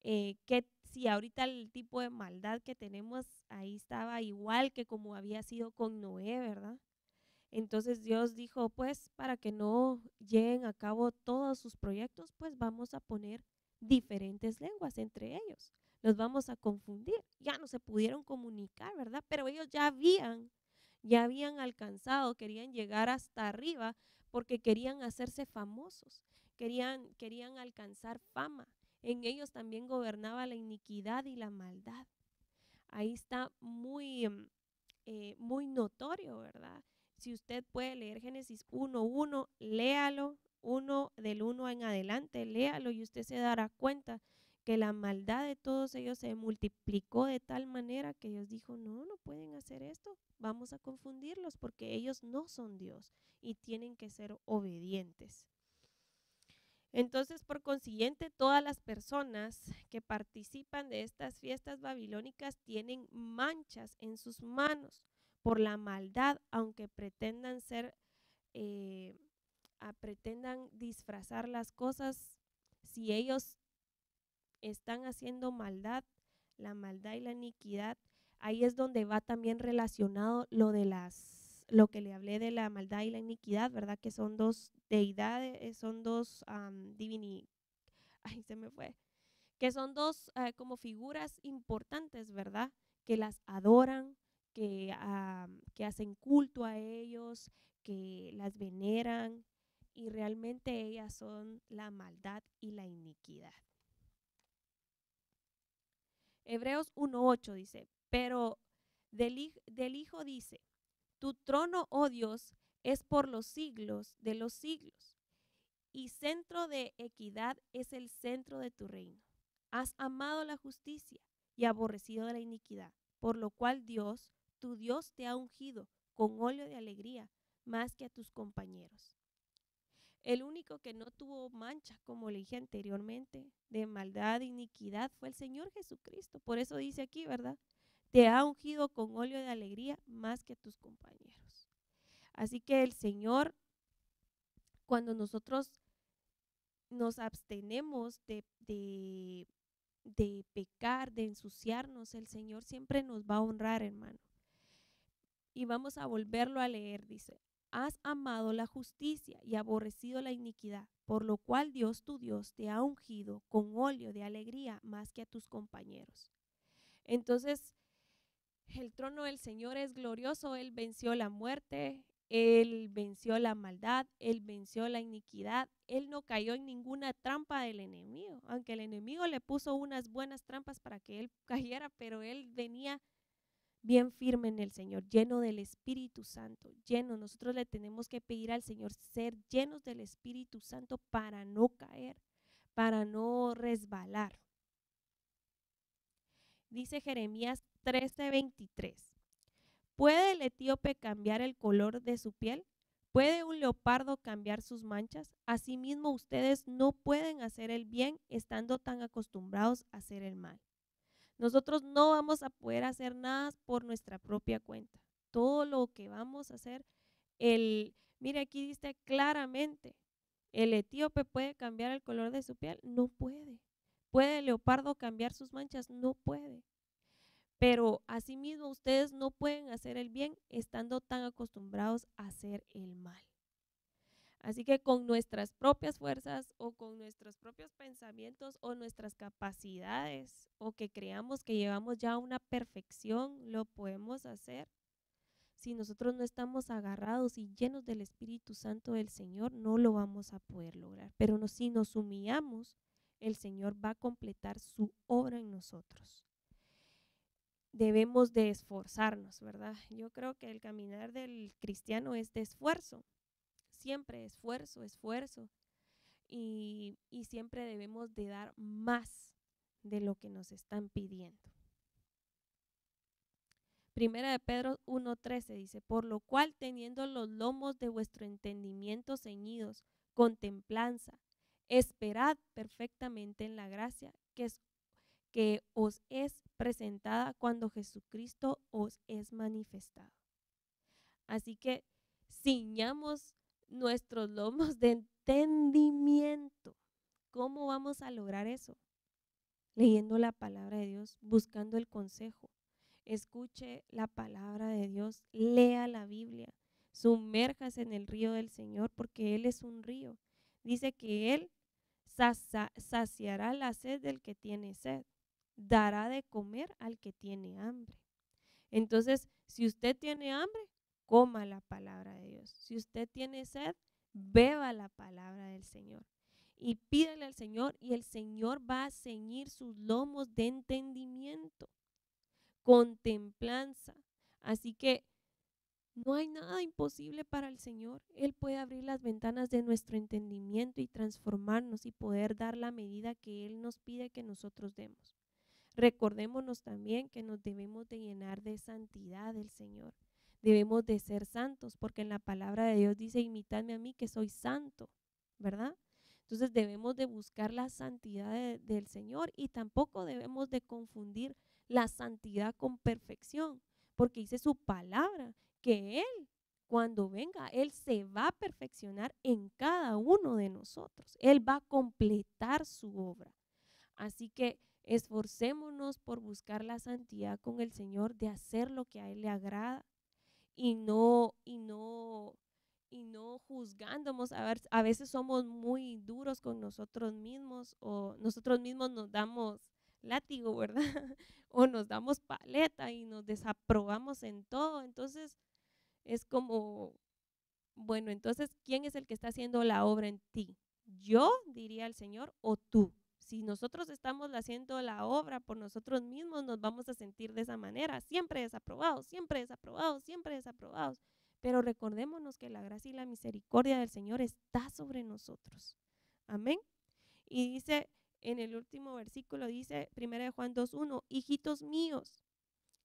que si ahorita el tipo de maldad que tenemos ahí estaba igual que como había sido con Noé, ¿verdad? Entonces Dios dijo, pues para que no lleguen a cabo todos sus proyectos, pues vamos a poner diferentes lenguas entre ellos. Los vamos a confundir. Ya no se pudieron comunicar, ¿verdad? Pero ellos ya habían alcanzado, querían llegar hasta arriba porque querían hacerse famosos, querían alcanzar fama. En ellos también gobernaba la iniquidad y la maldad. Ahí está muy notorio, ¿verdad? Si usted puede leer Génesis 1:1, léalo, del 1 en adelante, léalo y usted se dará cuenta que la maldad de todos ellos se multiplicó de tal manera que Dios dijo, no pueden hacer esto, vamos a confundirlos porque ellos no son Dios y tienen que ser obedientes. Entonces, por consiguiente, todas las personas que participan de estas fiestas babilónicas tienen manchas en sus manos por la maldad, aunque pretendan disfrazar las cosas. Si ellos están haciendo maldad, la maldad y la iniquidad, ahí es donde va también relacionado lo que le hablé de la maldad y la iniquidad, ¿verdad? Que son dos deidades, son dos se me fue, que son dos como figuras importantes, ¿verdad? Que las adoran, que hacen culto a ellos, que las veneran y realmente ellas son la maldad y la iniquidad. Hebreos 1:8 dice, pero del Hijo dice, tu trono, oh Dios, es por los siglos de los siglos, y centro de equidad es el centro de tu reino. Has amado la justicia y aborrecido la iniquidad, por lo cual Dios, tu Dios, te ha ungido con óleo de alegría más que a tus compañeros. El único que no tuvo mancha, como le dije anteriormente, de maldad e iniquidad fue el Señor Jesucristo. Por eso dice aquí, ¿verdad? Te ha ungido con óleo de alegría más que a tus compañeros. Así que el Señor, cuando nosotros nos abstenemos de de pecar, de ensuciarnos, el Señor siempre nos va a honrar, hermano. Y vamos a volverlo a leer, dice: has amado la justicia y aborrecido la iniquidad, por lo cual Dios tu Dios te ha ungido con óleo de alegría más que a tus compañeros. Entonces, el trono del Señor es glorioso. Él venció la muerte, Él venció la maldad, Él venció la iniquidad. Él no cayó en ninguna trampa del enemigo, aunque el enemigo le puso unas buenas trampas para que Él cayera, pero Él venía bien firme en el Señor, lleno del Espíritu Santo, lleno. Nosotros le tenemos que pedir al Señor ser llenos del Espíritu Santo para no caer, para no resbalar. Dice Jeremías 13:23: ¿puede el etíope cambiar el color de su piel? ¿Puede un leopardo cambiar sus manchas? Asimismo, ustedes no pueden hacer el bien estando tan acostumbrados a hacer el mal. Nosotros no vamos a poder hacer nada por nuestra propia cuenta. Todo lo que vamos a hacer, mire, aquí dice claramente: ¿el etíope puede cambiar el color de su piel? No puede. ¿Puede el leopardo cambiar sus manchas? No puede. Pero asimismo ustedes no pueden hacer el bien estando tan acostumbrados a hacer el mal. Así que con nuestras propias fuerzas o con nuestros propios pensamientos o nuestras capacidades o que creamos que llevamos ya una perfección, lo podemos hacer. Si nosotros no estamos agarrados y llenos del Espíritu Santo del Señor, no lo vamos a poder lograr. Pero si nos humillamos, el Señor va a completar su obra en nosotros. Debemos de esforzarnos, ¿verdad? Yo creo que el caminar del cristiano es de esfuerzo, siempre esfuerzo, esfuerzo, y siempre debemos de dar más de lo que nos están pidiendo. Primera de Pedro 1:13 dice: por lo cual, teniendo los lomos de vuestro entendimiento ceñidos con templanza, esperad perfectamente en la gracia que os es presentada cuando Jesucristo os es manifestado. Así que ciñamos nuestros lomos de entendimiento. ¿Cómo vamos a lograr eso? Leyendo la palabra de Dios, buscando el consejo. Escuche la palabra de Dios, lea la Biblia, sumérjase en el río del Señor, porque Él es un río. Dice que Él saciará la sed del que tiene sed, dará de comer al que tiene hambre. Entonces, si usted tiene hambre, coma la palabra de Dios. Si usted tiene sed, beba la palabra del Señor. Y pídele al Señor, y el Señor va a ceñir sus lomos de entendimiento, con templanza. Así que no hay nada imposible para el Señor. Él puede abrir las ventanas de nuestro entendimiento y transformarnos y poder dar la medida que Él nos pide que nosotros demos. Recordémonos también que nos debemos de llenar de santidad del Señor. Debemos de ser santos, porque en la palabra de Dios dice: imitadme a mí que soy santo, ¿verdad? Entonces debemos de buscar la santidad del Señor, y tampoco debemos de confundir la santidad con perfección, porque dice su palabra que Él, cuando venga, Él se va a perfeccionar en cada uno de nosotros. Él va a completar su obra. Así que esforcémonos por buscar la santidad con el Señor, de hacer lo que a Él le agrada y no juzgándonos. A veces somos muy duros con nosotros mismos, o nosotros mismos nos damos látigo, ¿verdad? O nos damos paleta y nos desaprobamos en todo. Entonces es como, bueno, entonces, ¿quién es el que está haciendo la obra en ti? ¿Yo, diría el Señor, o tú? Si nosotros estamos haciendo la obra por nosotros mismos, nos vamos a sentir de esa manera, siempre desaprobados, siempre desaprobados, siempre desaprobados. Pero recordémonos que la gracia y la misericordia del Señor está sobre nosotros. Amén. Y dice en el último versículo, dice 1 Juan 2:1: hijitos míos,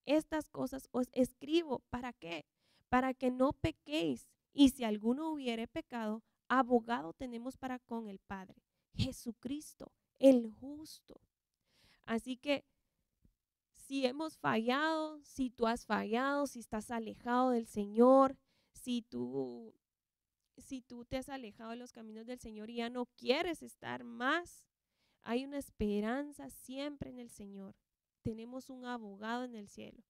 estas cosas os escribo, ¿para qué? Para que no pequéis. Y si alguno hubiere pecado, abogado tenemos para con el Padre, Jesucristo, el justo. Así que si hemos fallado, si tú has fallado, si estás alejado del Señor, si tú te has alejado de los caminos del Señor y ya no quieres estar más, Hay una esperanza siempre en el Señor. Tenemos un abogado en el cielo.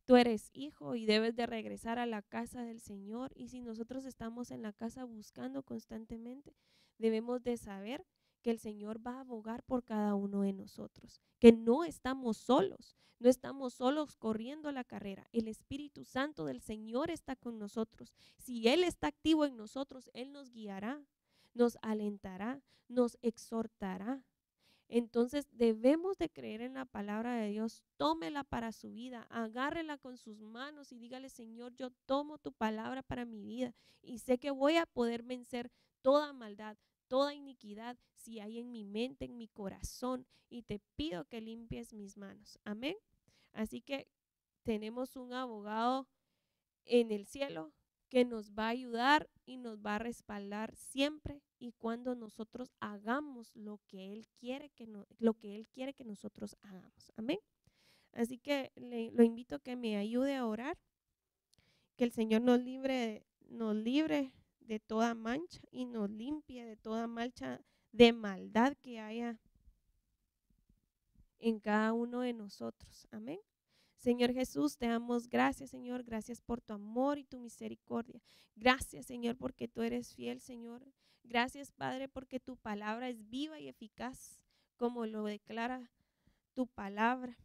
Tú eres hijo y debes de regresar a la casa del Señor. Y si nosotros estamos en la casa buscando constantemente, debemos de saber que el Señor va a abogar por cada uno de nosotros, que no estamos solos, no estamos solos corriendo la carrera. El Espíritu Santo del Señor está con nosotros. Si Él está activo en nosotros, Él nos guiará, nos alentará, nos exhortará. Entonces debemos de creer en la palabra de Dios, tómela para su vida, agárrela con sus manos y dígale: Señor, yo tomo tu palabra para mi vida y sé que voy a poder vencer toda maldad, toda iniquidad si hay en mi mente, en mi corazón, y te pido que limpies mis manos. Amén. Así que tenemos un abogado en el cielo que nos va a ayudar y nos va a respaldar siempre y cuando nosotros hagamos lo que Él quiere que nosotros hagamos. Amén. Así que lo invito a que me ayude a orar, que el Señor nos libre de toda mancha y nos limpie de toda mancha de maldad que haya en cada uno de nosotros. Amén. Señor Jesús, te damos gracias, Señor, gracias por tu amor y tu misericordia. Gracias, Señor, porque tú eres fiel, Señor. Gracias, Padre, porque tu palabra es viva y eficaz, como lo declara tu palabra.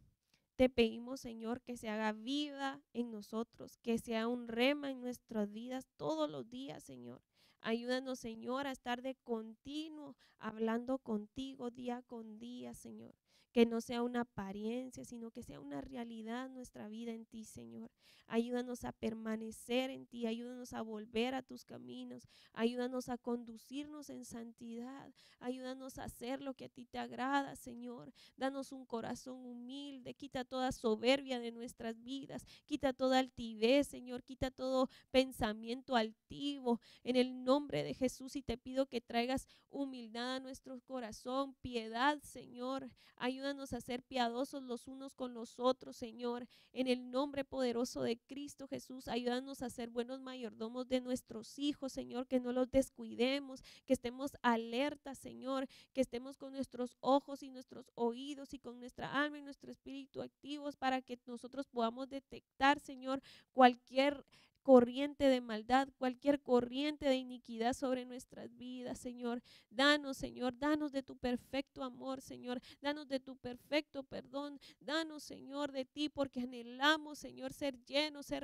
Te pedimos, Señor, que se haga viva en nosotros, que sea un rema en nuestras vidas todos los días, Señor. Ayúdanos, Señor, a estar de continuo hablando contigo día con día, Señor. Que no sea una apariencia, sino que sea una realidad nuestra vida en ti, Señor. Ayúdanos a permanecer en ti, ayúdanos a volver a tus caminos, ayúdanos a conducirnos en santidad, ayúdanos a hacer lo que a ti te agrada, Señor. Danos un corazón humilde, quita toda soberbia de nuestras vidas, quita toda altivez, Señor, quita todo pensamiento altivo en el nombre de Jesús, y te pido que traigas humildad a nuestro corazón, piedad, Señor. Ayúdanos a ser piadosos los unos con los otros, Señor, en el nombre poderoso de Cristo Jesús. Ayúdanos a ser buenos mayordomos de nuestros hijos, Señor, que no los descuidemos, que estemos alertas, Señor, que estemos con nuestros ojos y nuestros oídos y con nuestra alma y nuestro espíritu activos para que nosotros podamos detectar, Señor, cualquier corriente de maldad, cualquier corriente de iniquidad sobre nuestras vidas, Señor. Danos, Señor, danos de tu perfecto amor, Señor. Danos de tu perfecto perdón. Danos, Señor, de ti, porque anhelamos, Señor, ser llenos, ser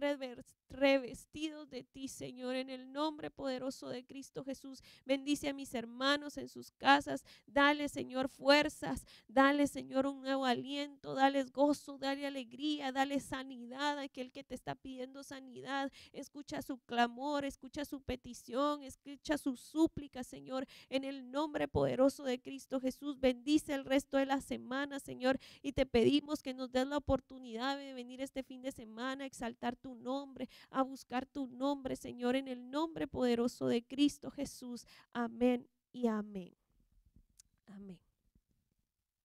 revestidos de ti, Señor, en el nombre poderoso de Cristo Jesús. Bendice a mis hermanos en sus casas. Dale, Señor, fuerzas. Dale, Señor, un nuevo aliento. Dales gozo, dale alegría, dale sanidad a aquel que te está pidiendo sanidad. Escucha su clamor, escucha su petición, escucha su súplica, Señor, en el nombre poderoso de Cristo Jesús. Bendice el resto de la semana, Señor, y te pedimos que nos des la oportunidad de venir este fin de semana a exaltar tu nombre, a buscar tu nombre, Señor, en el nombre poderoso de Cristo Jesús. Amén y amén.